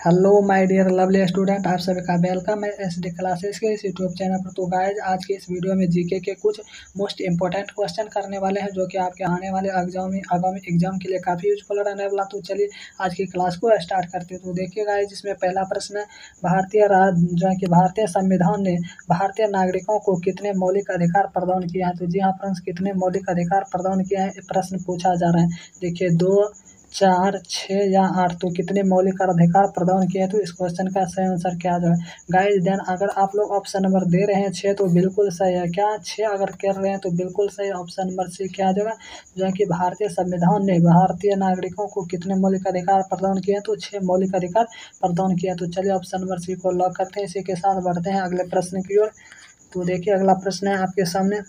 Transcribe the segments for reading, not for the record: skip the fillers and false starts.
Hello my dear lovely student, आप सभी का वेलकम है एसडी क्लासेस के इस यूट्यूब चैनल पर। तो गाइज आज के इस वीडियो में जीके के कुछ मोस्ट इंपॉर्टेंट क्वेश्चन करने वाले हैं जो कि आपके आने वाले आगामी एग्जाम के लिए काफ़ी यूजफुल रहने वाला। तो चलिए आज की क्लास को स्टार्ट करते हैं। तो देखिए गाइज, इसमें पहला प्रश्न है, भारतीय संविधान ने भारतीय नागरिकों को कितने मौलिक अधिकार प्रदान किया है। तो जी हाँ फ्रेंड्स, कितने मौलिक अधिकार प्रदान किया है प्रश्न पूछा जा रहा है। देखिए 2, 4, 6 या 8, तो कितने मौलिक अधिकार प्रदान किए। तो इस क्वेश्चन का सही आंसर क्या जो है गाइस। देन अगर आप लोग ऑप्शन नंबर दे रहे हैं 6 तो बिल्कुल सही है। क्या 6 अगर कर रहे हैं तो बिल्कुल सही। ऑप्शन नंबर सी क्या जो है जो है कि भारतीय संविधान ने भारतीय नागरिकों को कितने मौलिक अधिकार प्रदान किए, तो 6 मौलिक अधिकार प्रदान किया। तो चलिए ऑप्शन नंबर सी को लॉक करते हैं। इसी के साथ बढ़ते हैं अगले प्रश्न की ओर। तो देखिए अगला प्रश्न है आपके सामने।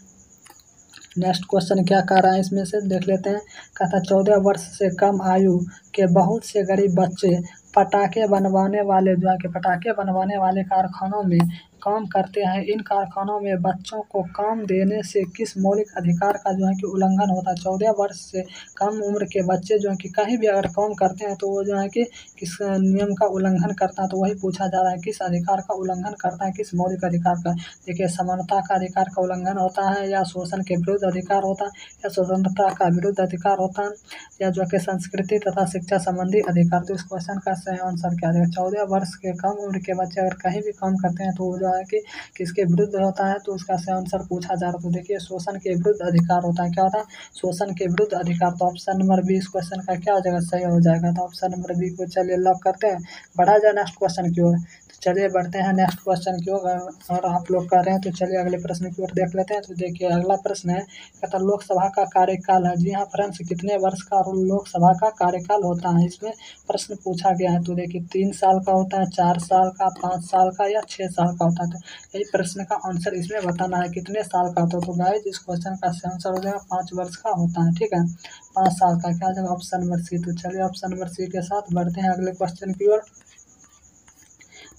नेक्स्ट क्वेश्चन क्या कह रहा है इसमें से देख लेते हैं। कहता 14 वर्ष से कम आयु के बहुत से गरीब बच्चे पटाखे बनवाने वाले कारखानों में काम करते हैं। इन कारखानों में बच्चों को काम देने से किस मौलिक अधिकार का जो है कि उल्लंघन होता है। 14 वर्ष से कम उम्र के बच्चे जो है कि कहीं भी अगर काम करते हैं तो वो जो है कि किस नियम का उल्लंघन करता है। तो वही पूछा जा रहा है, किस अधिकार का उल्लंघन करता है, किस मौलिक अधिकार का। देखिए समानता का अधिकार का उल्लंघन होता है, या शोषण के विरुद्ध अधिकार होता है, या स्वतंत्रता का विरुद्ध अधिकार होता है, या जो कि संस्कृति तथा शिक्षा संबंधी अधिकार। तो इस क्वेश्चन का सही आंसर क्या है। 14 वर्ष के कम उम्र के बच्चे अगर कहीं भी काम करते हैं तो वो जो है कि किसके विरुद्ध होता है। तो उसका सही आंसर पूछा जा रहा है। तो देखिए शोषण के विरुद्ध अधिकार होता है। क्या होता है? शोषण के विरुद्ध अधिकार। तो ऑप्शन नंबर बी इस क्वेश्चन का क्या हो जाएगा, सही हो जाएगा। तो ऑप्शन नंबर बी को चलिए लॉक करते हैं। बढ़ा जाए नेक्स्ट क्वेश्चन की ओर। चलिए बढ़ते हैं नेक्स्ट क्वेश्चन की ओर। और आप लोग कर रहे हैं तो चलिए अगले प्रश्न की ओर देख लेते हैं। तो देखिए अगला प्रश्न है, कहता लोकसभा का कार्यकाल है। जी हाँ फ्रेंड्स, कितने वर्ष का लोकसभा का कार्यकाल होता है इसमें प्रश्न पूछा गया है। तो देखिए 3 साल का होता है, 4 साल का, 5 साल का, या 6 साल का होता है। तो यही प्रश्न का आंसर इसमें बताना है कितने साल का होता है। तो गाइस इस क्वेश्चन का सही आंसर हो जाएगा 5 वर्ष का होता है। ठीक है, 5 साल का। क्या जाएगा ऑप्शन नंबर सी। तो चलिए ऑप्शन नंबर सी के साथ बढ़ते हैं अगले क्वेश्चन की ओर।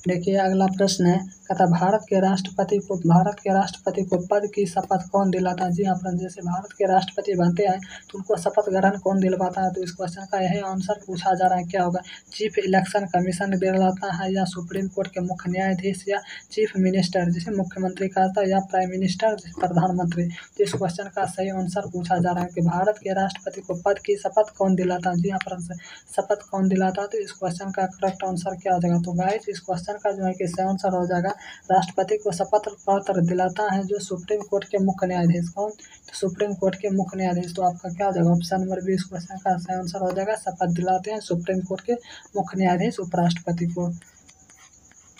देखिए अगला प्रश्न है, कहता भारत के राष्ट्रपति को पद की शपथ कौन दिलाता है। जी हाँ फ्रेंड्स, जैसे भारत के राष्ट्रपति बनते हैं तो उनको शपथ ग्रहण कौन दिलवाता है। तो इस क्वेश्चन का यही आंसर पूछा जा रहा है, क्या होगा। चीफ इलेक्शन कमीशन दिलवाता है, या सुप्रीम कोर्ट के मुख्य न्यायाधीश, या चीफ मिनिस्टर जिसे मुख्यमंत्री कहा था, या प्राइम मिनिस्टर प्रधानमंत्री। तो इस क्वेश्चन का सही आंसर पूछा जा रहा है कि भारत के राष्ट्रपति को पद की शपथ कौन दिलाता है। जी हाँ फ्रेंड्स, शपथ कौन दिलाता है। तो इस क्वेश्चन का करेक्ट आंसर क्या हो जाएगा। तो गाइस इस क्वेश्चन का जो है कि सही आंसर हो जाएगा, राष्ट्रपति को शपथ पत्र दिलाता है जो सुप्रीम कोर्ट के मुख्य न्यायाधीश। कौन? तो सुप्रीम कोर्ट के मुख्य न्यायाधीश। तो आपका क्या हो जाएगा ऑप्शन नंबर बी इस क्वेश्चन का सही आंसर हो जाएगा, शपथ दिलाते हैं सुप्रीम कोर्ट के मुख्य न्यायाधीश उपराष्ट्रपति को।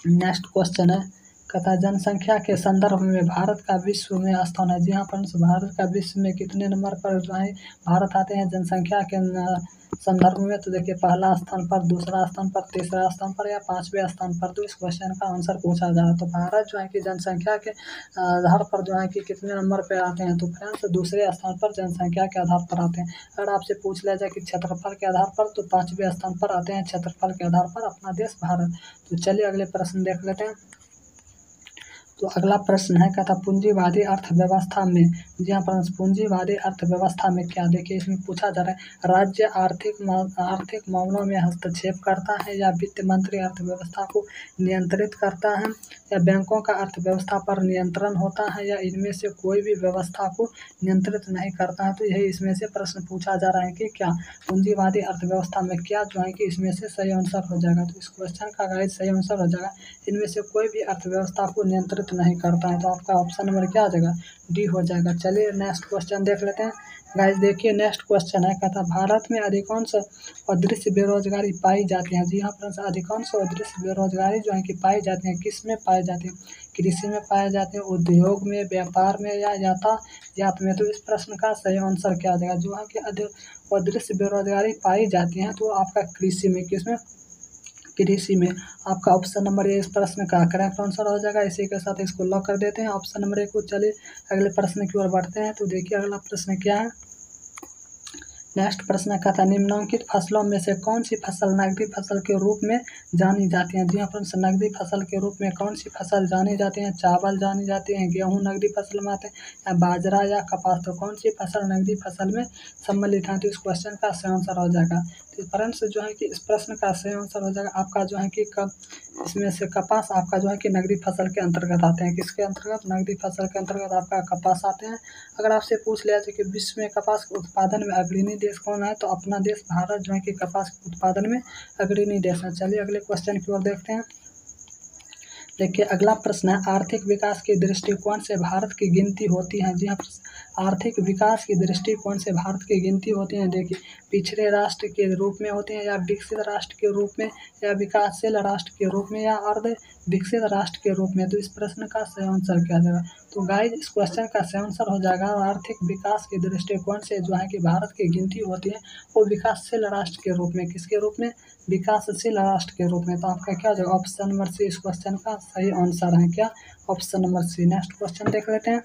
नेक्स्ट क्वेश्चन है, कहता जनसंख्या के संदर्भ में भारत का विश्व में स्थान है। जी हाँ फ्रेंड्स, भारत का विश्व में कितने नंबर पर जो है भारत आते हैं जनसंख्या के संदर्भ में। तो देखिए पहला स्थान पर, दूसरा स्थान पर, तीसरा स्थान पर, या 5वें स्थान पर। तो इस क्वेश्चन का आंसर पूछा जा रहा है। तो भारत जो है कि जनसंख्या के आधार पर जो है कि कितने नंबर पर आते हैं। तो फ्रेंड्स दूसरे स्थान पर जनसंख्या के आधार पर आते हैं। अगर आपसे पूछ लिया जाए कि क्षेत्रफल के आधार पर, तो 5वें स्थान पर आते हैं क्षेत्रफल के आधार पर अपना देश भारत। तो चलिए अगले प्रश्न देख लेते हैं। तो अगला प्रश्न है, कहता पूंजीवादी अर्थव्यवस्था में। जी हाँ फ्रेंड्स, पूंजीवादी अर्थव्यवस्था में क्या। देखिए इसमें पूछा जा रहा है, राज्य आर्थिक मामलों में हस्तक्षेप करता है, या वित्त मंत्री अर्थव्यवस्था को नियंत्रित करता है, या बैंकों का अर्थव्यवस्था पर नियंत्रण होता है, या इनमें से कोई भी व्यवस्था को नियंत्रित नहीं करता है। तो यही इसमें से प्रश्न पूछा जा रहा है कि क्या पूंजीवादी अर्थव्यवस्था में क्या जो है कि इसमें से सही आंसर हो जाएगा। तो इस क्वेश्चन का गाइस सही आंसर हो जाएगा, इनमें से कोई भी अर्थव्यवस्था को नियंत्रित नहीं करता है। तो आपका ऑप्शन नंबर क्या आ जाएगा, डी हो जाएगा। चलिए नेक्स्ट क्वेश्चन देख लेते हैं। गाइस देखिए नेक्स्ट क्वेश्चन है, कहता भारत में अधिकांश अदृश्य बेरोजगारी पाई जाती है। जी हाँ फ्रेंड्स, अधिकांश अदृश्य बेरोजगारी जो है कि पाई जाती है, किस में पाई जाती है। कृषि में पाए जाते हैं, उद्योग में, व्यापार में, या यातायात में। तो इस प्रश्न का सही आंसर क्या आ जाएगा। जो है कि अदृश्य बेरोजगारी पाई जाती है तो आपका कृषि में, किसमें, कृषि में। आपका ऑप्शन नंबर ए इस प्रश्न का करेक्ट आंसर हो जाएगा। इसी के साथ इसको लॉक कर देते हैं ऑप्शन नंबर ए को। चलिए अगले प्रश्न की ओर बढ़ते हैं। तो देखिए अगला प्रश्न क्या है। नेक्स्ट प्रश्न का था निम्नलिखित फसलों में से कौन सी फसल नकदी फसल के रूप में जानी जाती है। जी हाँ फ्रेंड्स, नकदी फसल के रूप में कौन सी फसल जानी जाती है। चावल जानी जाती है, गेहूं नकदी फसल में आते हैं, या बाजरा, या कपास। तो कौन सी फसल नकदी फसल में सम्मिलित है। तो इस क्वेश्चन का सही आंसर हो जाएगा। तो फ्रेंड्स जो है कि इस प्रश्न का सही आंसर हो जाएगा आपका जो है कि इसमें से कपास आपका जो है कि नगदी फसल के अंतर्गत आते हैं। किसके अंतर्गत? नगदी फसल के अंतर्गत आपका कपास आते हैं। अगर आपसे पूछ लिया जाए कि विश्व में कपास के उत्पादन में अग्रणी देश कौन है, तो अपना देश भारत जो है कि कपास के उत्पादन में अग्रणी देश है। चलिए अगले क्वेश्चन की ओर देखते हैं। देखिए अगला प्रश्न है, आर्थिक विकास के दृष्टिकोण से भारत की गिनती होती है। जी हाँ, आर्थिक विकास की दृष्टिकोण से भारत की गिनती होती है। देखिए पिछड़े राष्ट्र के रूप में होते हैं, या विकसित राष्ट्र के रूप में, या विकासशील राष्ट्र के रूप में, या अर्ध विकसित राष्ट्र के रूप में। तो इस प्रश्न का सही आंसर क्या जाएगा? तो गाइज इस क्वेश्चन का सही आंसर हो जाएगा आर्थिक विकास के दृष्टिकोण से जो है कि भारत की गिनती होती है वो विकासशील राष्ट्र के रूप में। किसके रूप में? विकासशील राष्ट्र के रूप में। तो आपका क्या हो जाएगा? ऑप्शन नंबर सी इस क्वेश्चन का सही आंसर है। क्या? Option number C. Next question देख लेते हैं।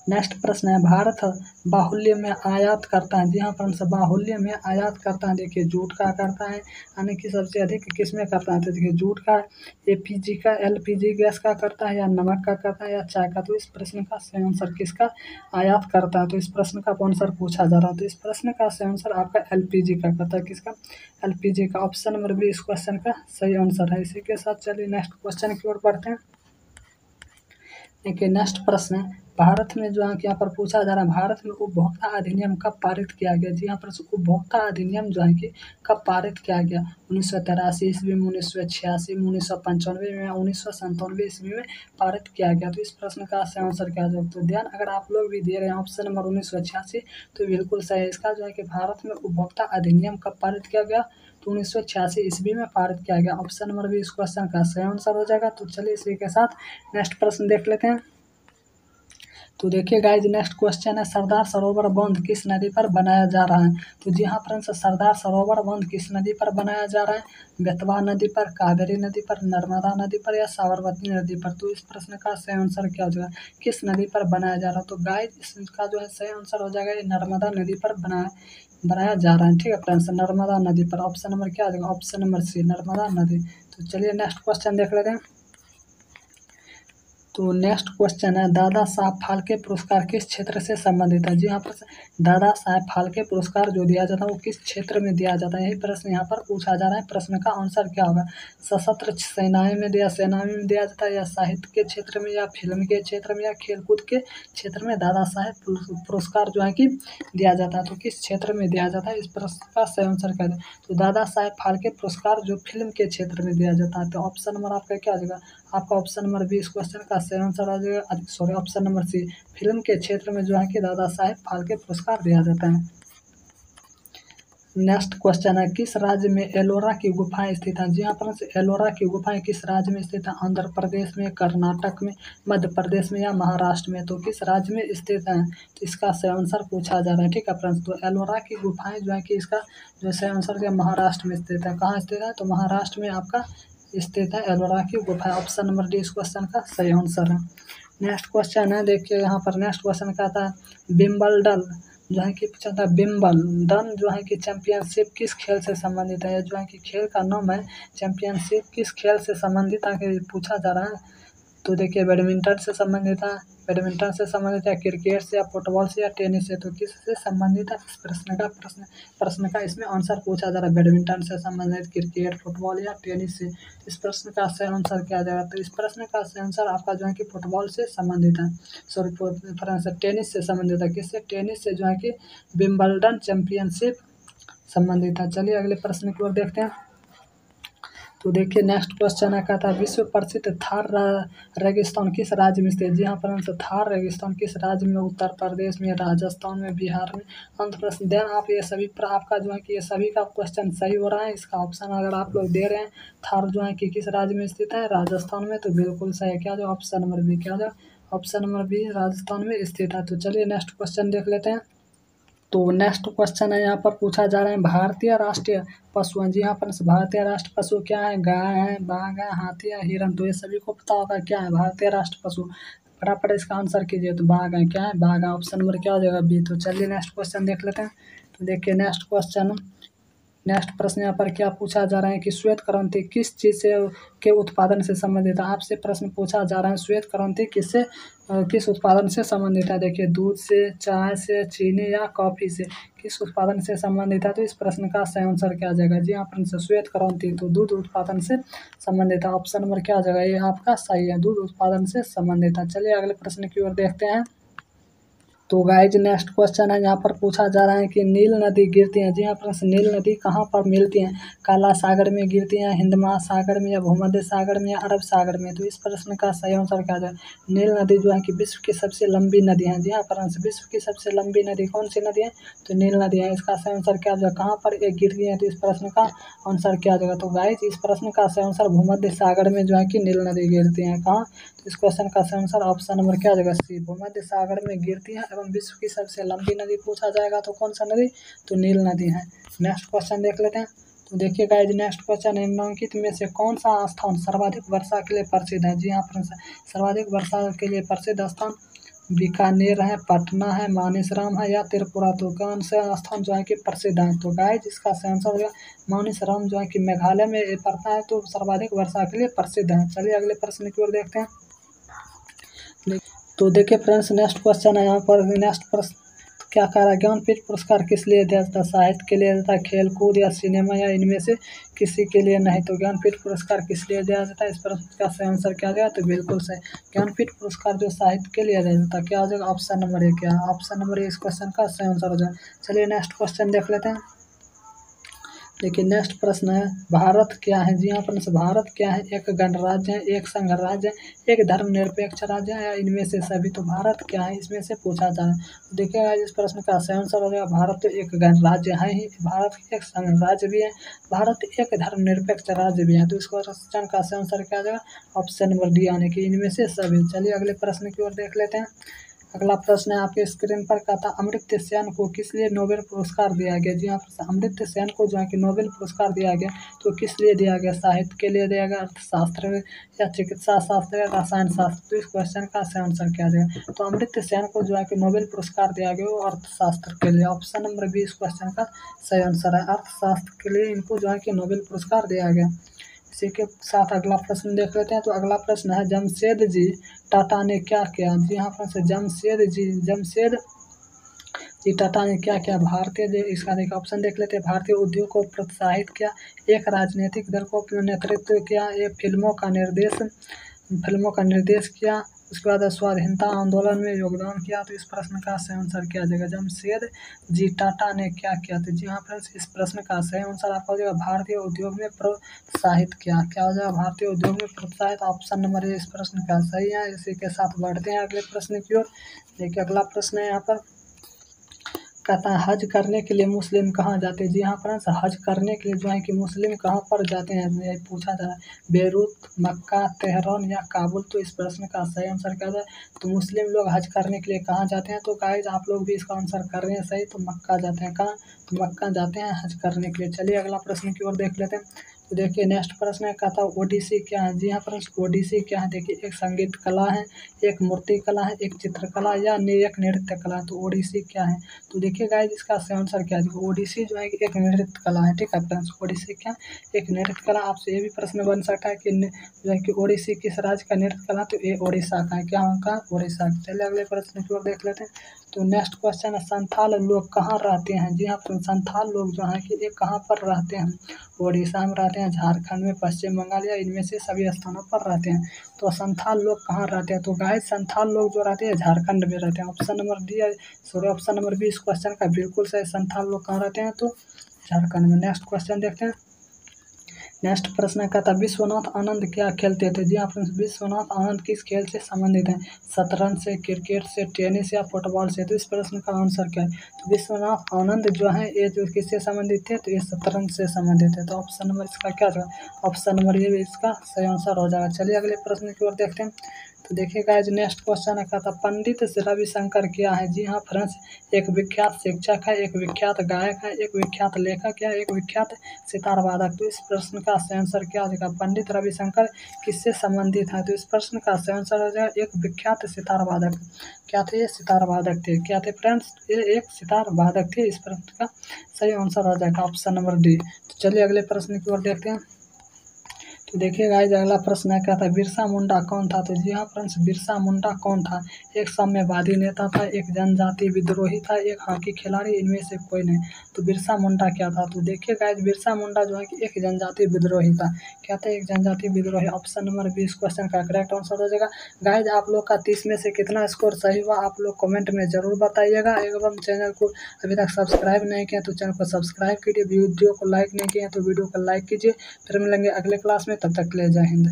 नेक्स्ट प्रश्न है, भारत बाहुल्य में आयात करता है। जी हाँ फ्रेंड्स, बाहुल्य में आयात करता है। देखिए जूट का करता है, यानी कि सबसे अधिक किस में करता है? तो देखिए जूट का, एपीजी का, एलपीजी गैस का करता है, या नमक का करता है, या चाय का। तो इस प्रश्न का सही आंसर किसका आयात करता है? तो इस प्रश्न का कौन सा पूछा जा रहा है? तो इस प्रश्न का सही आंसर आपका एलपीजी का करता है। किसका? एलपीजी का। ऑप्शन नंबर बी इस क्वेश्चन का सही आंसर है। इसी के साथ चलिए नेक्स्ट क्वेश्चन की ओर बढ़ते हैं। देखिए नेक्स्ट प्रश्न है, भारत में जो है कि यहाँ पर पूछा जा रहा है, भारत में उपभोक्ता अधिनियम कब पारित किया गया? जी यहाँ पर उपभोक्ता अधिनियम जो है कि कब पारित किया गया? 1983 ईस्वी में, 1986 में, 1995 में, 1997 ईस्वी में पारित किया गया। तो इस प्रश्न का सही आंसर क्या है? तो ध्यान अगर आप लोग भी दे रहे हैं ऑप्शन नंबर 1986, तो बिल्कुल सही है। इसका जो है कि भारत में उपभोक्ता अधिनियम कब पारित किया गया? तो 1986 ईस्वी में पारित किया गया। ऑप्शन नंबर बी इस क्वेश्चन का सही आंसर हो जाएगा। तो चलिए इसी के साथ नेक्स्ट प्रश्न देख लेते हैं। तो देखिए गाइज नेक्स्ट क्वेश्चन है, सरदार सरोवर बांध किस नदी पर बनाया जा रहा है? तो जी हाँ फ्रेंड्स, सरदार सरोवर बांध किस नदी पर बनाया जा रहा है? बेतवा नदी पर, कावेरी नदी पर, नर्मदा नदी पर, या साबरमती नदी पर। तो इस प्रश्न का सही आंसर क्या हो जाएगा? किस नदी पर बनाया जा रहा है? तो गाइज इसका जो है सही आंसर हो जाएगा ये नर्मदा नदी पर बनाया जा रहा है। ठीक है फ्रेंड्स, नर्मदा नदी पर। ऑप्शन नंबर क्या आ जाएगा? ऑप्शन नंबर सी नर्मदा नदी। तो चलिए नेक्स्ट क्वेश्चन देख लेते हैं। तो नेक्स्ट क्वेश्चन है, दादा साहब फाल्के पुरस्कार किस क्षेत्र से संबंधित है? जी हाँ पर दादा साहब फाल्के पुरस्कार जो दिया जाता है वो किस क्षेत्र में दिया जाता है? यही प्रश्न यहाँ पर पूछा जा रहा है। प्रश्न का आंसर क्या होगा? सशस्त्र सेनाएं में दिया जाता है, या साहित्य के क्षेत्र में, या फिल्म के क्षेत्र में, या खेलकूद के क्षेत्र में दादा साहब पुरस्कार जो है कि दिया जाता है? तो किस क्षेत्र में दिया जाता है? इस प्रश्न का सही आंसर क्या है? तो दादा साहब फाल्के पुरस्कार जो फिल्म के क्षेत्र में दिया जाता है। तो ऑप्शन नंबर आपका क्या आ जाएगा? आपका ऑप्शन नंबर बी इस क्वेश्चन का सही आंसर आ जाएगा। Sorry, option number C film के क्षेत्र में जो है कि दादा साहेब फाल्के पुरस्कार दिया जाता है। नेक्स्ट क्वेश्चन है, किस राज्य में एलोरा की गुफाएं स्थित हैं? जी हाँ फ्रेंड्स, एलोरा की गुफाएं किस राज्य में स्थित है? आंध्र प्रदेश में, कर्नाटक में, मध्य प्रदेश में, या महाराष्ट्र में। तो किस राज्य में स्थित है? तो इसका सही आंसर पूछा जा रहा है। ठीक है फ्रेंड्स, तो एलोरा की गुफाएं जो है कि इसका जो सही आंसर है महाराष्ट्र में स्थित है। कहाँ स्थित है? तो महाराष्ट्र में आपका स्थित है एलोरा की गुफा। ऑप्शन नंबर डी इस क्वेश्चन का सही आंसर है। नेक्स्ट क्वेश्चन है, देखिए यहाँ पर नेक्स्ट क्वेश्चन क्या था, विंबलडन जो है कि पूछा था, विंबलडन जो है कि चैंपियनशिप किस खेल से संबंधित है? जो है कि खेल का नाम है चैंपियनशिप किस खेल से संबंधित है पूछा जा रहा है। तो देखिए बैडमिंटन से संबंधित है, बैडमिंटन से संबंधित है, क्रिकेट से, या फुटबॉल से, या टेनिस से। तो किससे संबंधित है? इस प्रश्न का इसमें आंसर पूछा जा रहा है। बैडमिंटन से संबंधित, क्रिकेट, फुटबॉल, या टेनिस से। इस प्रश्न का सही आंसर क्या जाएगा? तो इस प्रश्न का सही आंसर आपका जो है कि फुटबॉल से संबंधित है। सॉरी, टेनिस से संबंधित है। किससे? टेनिस से जो है कि विंबलडन चैंपियनशिप संबंधित है। चलिए अगले प्रश्न की ओर देखते हैं। तो देखिए नेक्स्ट क्वेश्चन है, कहता है विश्व प्रसिद्ध थार रेगिस्तान किस राज्य में स्थित? जी हाँ फ्रेंड्स, थार रेगिस्तान किस राज्य में? उत्तर प्रदेश में, राजस्थान में, बिहार में, आंध्र प्रदेश। देन आप ये सभी आपका जो है कि ये सभी का क्वेश्चन सही हो रहा है। इसका ऑप्शन अगर आप लोग दे रहे हैं, थार जो है कि किस राज्य में स्थित है? राजस्थान में। तो बिल्कुल सही है। क्या जो ऑप्शन नंबर बी, क्या जो ऑप्शन नंबर बी राजस्थान में स्थित है। तो चलिए नेक्स्ट क्वेश्चन देख लेते हैं। तो नेक्स्ट क्वेश्चन है, यहाँ पर पूछा जा रहा है भारतीय राष्ट्रीय पशु हैं। जी हाँ फ्रेंड्स, भारतीय राष्ट्र पशु क्या है? गाय है, बाघ है, हाथी है, हिरन। तो ये सभी को पता होगा क्या है भारतीय राष्ट्र पशु। फटाफट इसका आंसर कीजिए। तो बाघ है। क्या है? बाघ है। ऑप्शन नंबर क्या हो जाएगा? बी। तो चलिए नेक्स्ट क्वेश्चन देख लेते हैं। तो देखिए नेक्स्ट प्रश्न यहाँ पर क्या पूछा जा रहा है कि श्वेत क्रांति किस चीज़ से के उत्पादन से संबंधित है? आपसे प्रश्न पूछा जा रहा है श्वेत क्रांति किससे किस उत्पादन से संबंधित है? देखिए दूध से, चाय से, चीनी या कॉफ़ी से किस उत्पादन से संबंधित है? तो इस प्रश्न का सही आंसर क्या आ जाएगा? जी हाँ फ्रेंड्स, श्वेत क्रांति तो दूध उत्पादन से संबंधित है। ऑप्शन नंबर क्या आ जाएगा? ये आपका सही है, दूध उत्पादन से संबंधित है। चलिए अगले प्रश्न की ओर देखते हैं। तो गाइज नेक्स्ट क्वेश्चन है, यहाँ पर पूछा जा रहा है कि नील नदी गिरती है। जी हाँ फ्रेंड्स, नील नदी कहाँ पर मिलती है? काला सागर में गिरती है, हिंद महासागर में, या भूमध्य सागर में, या अरब सागर में? तो इस प्रश्न का सही आंसर क्या है? नील नदी जो है कि विश्व की सबसे लंबी नदी है। जी हाँ फ्रेंड्स, विश्व की सबसे लंबी नदी कौन सी नदी है? तो नील नदी है। इसका सही आंसर क्या है? कहाँ पर ये गिरती है? तो इस प्रश्न का आंसर क्या आ जाएगा? तो गाइज इस प्रश्न का सही आंसर भूमध्य सागर में जो है कि नील नदी गिरती है। कहाँ? तो इस क्वेश्चन का सही आंसर ऑप्शन नंबर क्या आ जाएगा? सी, भूमध्य सागर में गिरती है। एवं विश्व की सबसे लंबी नदी पूछा जाएगा तो कौन सा नदी? तो नील नदी है। नेक्स्ट क्वेश्चन देख लेते हैं। तो देखिए गाइज नेक्स्ट क्वेश्चन, निम्नलिखित में से कौन सा स्थान सर्वाधिक वर्षा के लिए प्रसिद्ध है? जी हाँ फ्रेंड्स, सर्वाधिक वर्षा के लिए प्रसिद्ध स्थान बीकानेर है, पटना है, मानेसराम है, या त्रिपुरा? तो कौन सा स्थान जो है कि प्रसिद्ध है? तो गाइज इसका सही आंसर होगा मानेसराम, जो है कि मेघालय में पड़ता है, तो सर्वाधिक वर्षा के लिए प्रसिद्ध है। चलिए अगले प्रश्न की ओर देखते हैं। तो देखिए फ्रेंड्स नेक्स्ट क्वेश्चन है, यहाँ पर नेक्स्ट प्रश्न क्या कह रहा है? ज्ञानपीठ पुरस्कार किस लिए दिया जाता है? साहित्य के लिए जाता है, खेल कूद या सिनेमा, या इनमें से किसी के लिए नहीं? तो ज्ञानपीठ पुरस्कार किस लिए दिया जाता है? इस प्रश्न का सही आंसर क्या आ जाएगा? तो बिल्कुल सही, ज्ञानपीठ पुरस्कार जो साहित्य के लिए दिया जाता है। क्या हो जाएगा? Option number A. क्या ऑप्शन नंबर ए इस क्वेश्चन का सही आंसर हो जाएगा। चलिए नेक्स्ट क्वेश्चन देख लेते हैं। देखिए नेक्स्ट प्रश्न है, भारत क्या है? जी हाँ फ्रेंड्स, भारत क्या है? एक गणराज्य है, एक संघ राज्य है, एक धर्मनिरपेक्ष राज्य है, या इनमें से सभी? तो भारत क्या है इसमें से पूछा जा रहा है। तो देखिएगा इस प्रश्न का सही आंसर हो जाएगा भारत तो एक गणराज्य है ही, भारत एक संघ राज्य भी है, भारत एक धर्मनिरपेक्ष राज्य भी है। तो इस क्वेश्चन का सही आंसर क्या आ जाएगा? ऑप्शन नंबर डी, यानी कि इनमें से सभी। चलिए अगले प्रश्न की ओर देख लेते हैं। अगला प्रश्न है आपके स्क्रीन पर, क्या था? अमर्त्य सेन को किस लिए नोबेल पुरस्कार दिया गया? जी हाँ, अमर्त्य सेन को जो है कि नोबेल पुरस्कार दिया गया, तो किस लिए दिया गया? साहित्य के लिए दिया गया, अर्थशास्त्र या चिकित्सा शास्त्र या रसायन शास्त्र? तो इस क्वेश्चन का सही आंसर क्या देगा? तो अमर्त्य सेन को जो है कि नोबेल पुरस्कार दिया गया वो अर्थशास्त्र के लिए। ऑप्शन नंबर बी इस क्वेश्चन का सही आंसर है, अर्थशास्त्र के लिए इनको जो है कि नोबेल पुरस्कार दिया गया। इसी के साथ अगला प्रश्न देख लेते हैं। तो अगला प्रश्न है, जमशेद जी टाटा ने क्या किया? जी हाँ फ्रेंड्स, जमशेद जी टाटा ने क्या किया? भारतीय, इसका देखिए ऑप्शन देख लेते हैं। भारतीय उद्योग को प्रोत्साहित किया, एक राजनीतिक दल को नेतृत्व किया, ये फिल्मों का निर्देश किया, उसके बाद स्वाधीनता आंदोलन में योगदान किया। तो इस प्रश्न का सही आंसर क्या आ जाएगा? जमशेद जी टाटा ने क्या किया? तो जी हाँ फ्रेंड्स, इस प्रश्न का सही आंसर आपका हो जाएगा भारतीय उद्योग में प्रोत्साहित किया। क्या हो जाएगा? भारतीय उद्योग में प्रोत्साहित। ऑप्शन नंबर ए इस प्रश्न का सही है। इसी के साथ बढ़ते हैं अगले प्रश्न की ओर। देखिए अगला प्रश्न है यहाँ पर, कहता है हज करने के लिए मुस्लिम कहाँ जाते हैं? जी हाँ फ्रेंड्स, हज करने के लिए जो है कि मुस्लिम कहाँ पर जाते हैं ये पूछा जा रहा है। बेरूत, मक्का, तेहरान या काबुल? तो इस प्रश्न का सही आंसर क्या है? तो मुस्लिम लोग हज करने के लिए कहाँ जाते हैं? तो गाइज आप लोग भी इसका आंसर कर रहे हैं सही, तो मक्का जाते हैं। कहाँ? तो मक्का जाते हैं हज करने के लिए। चलिए अगला प्रश्न की ओर देख लेते हैं। तो देखिए नेक्स्ट प्रश्न है, कहता है ओडिसी क्या है? जी हाँ फ्रेंड्स, ओडिसी क्या है? देखिए एक संगीत कला है, एक मूर्ति कला है, एक चित्रकला, या एक नृत्य कला? तो ओडिसी क्या है? तो देखिए गाइज इसका सही आंसर क्या है? ओडिसी जो है कि एक नृत्य कला है। ठीक है फ्रेंड्स, ओडिसी क्या? एक नृत्य कला। आपसे ये भी प्रश्न बन सकता है कि जो है कि ओडिसी किस राज्य का नृत्य कला? तो ये ओडिशा का है। क्या उनका? उड़ीसा। चलिए अगले प्रश्न की ओर देख लेते हैं। तो नेक्स्ट क्वेश्चन है, संथाल लोग कहाँ रहते हैं? जी हाँ फ्रेंड्स, संथाल लोग जो है कि ये कहाँ पर रहते हैं? ओडिशा में रहते हैं, झारखंड में, पश्चिम बंगाल, या इनमें से सभी स्थानों पर रहते हैं। तो संथाल लोग कहाँ रहते हैं? तो गाइस संथाल लोग जो रहते हैं झारखंड में रहते हैं। ऑप्शन नंबर डी है, सॉरी ऑप्शन नंबर बी इस क्वेश्चन का बिल्कुल सही, संथाल लोग कहाँ रहते हैं? तो झारखंड में। नेक्स्ट क्वेश्चन देखते हैं। नेक्स्ट प्रश्न का था, विश्वनाथ आनंद क्या खेलते थे? जी हाँ फ्रेंड्स, विश्वनाथ आनंद किस खेल से संबंधित हैं? शतरंज से, क्रिकेट से, टेनिस या फुटबॉल से? तो इस प्रश्न का आंसर क्या है? तो विश्वनाथ आनंद जो है ये जो किससे संबंधित थे? तो ये शतरंज से संबंधित है। तो ऑप्शन नंबर इसका क्या था? ऑप्शन नंबर ये इसका सही आंसर हो जाएगा। चलिए अगले प्रश्न की ओर देखते हैं। तो देखिए गाइस नेक्स्ट क्वेश्चन है, क्या था? पंडित रविशंकर क्या है? जी हाँ फ्रेंड्स, एक विख्यात शिक्षक है, एक विख्यात गायक है, एक विख्यात लेखक है, एक विख्यात सितार वादक? तो इस प्रश्न का सही आंसर क्या हो जाएगा? पंडित रविशंकर किससे संबंधित है? तो इस प्रश्न का सही आंसर हो जाएगा एक विख्यात सितार वादक। क्या थे? ये सितार वादक थे। क्या थे फ्रेंड्स? ये एक सितार वादक थे। इस प्रश्न का सही आंसर हो जाएगा ऑप्शन नंबर डी। तो चलिए अगले प्रश्न की ओर देखते हैं। तो देखिए गाइस अगला प्रश्न है क्या था, बिरसा मुंडा कौन था। तो जी हाँ फ्रेंड्स, बिरसा मुंडा कौन था। एक साम्यवादी नेता था, एक जनजाति विद्रोही था, एक हॉकी खिलाड़ी, इनमें से कोई नहीं। तो बिरसा मुंडा क्या था। तो देखिए गाइस बिरसा मुंडा जो है कि एक जनजाति विद्रोही था। क्या था, एक जनजाति विद्रोही। ऑप्शन नंबर 20 क्वेश्चन का करेक्ट आंसर हो जाएगा। गाइस आप लोग का 30 में से कितना स्कोर सही हुआ आप लोग कमेंट में जरूर बताइएगा। एवं चैनल को अभी तक सब्सक्राइब नहीं किया तो चैनल को सब्सक्राइब कीजिए, वीडियो को लाइक नहीं किया तो वीडियो को लाइक कीजिए। फिर मिलेंगे अगले क्लास में, तब तक के लिए जय हिंद।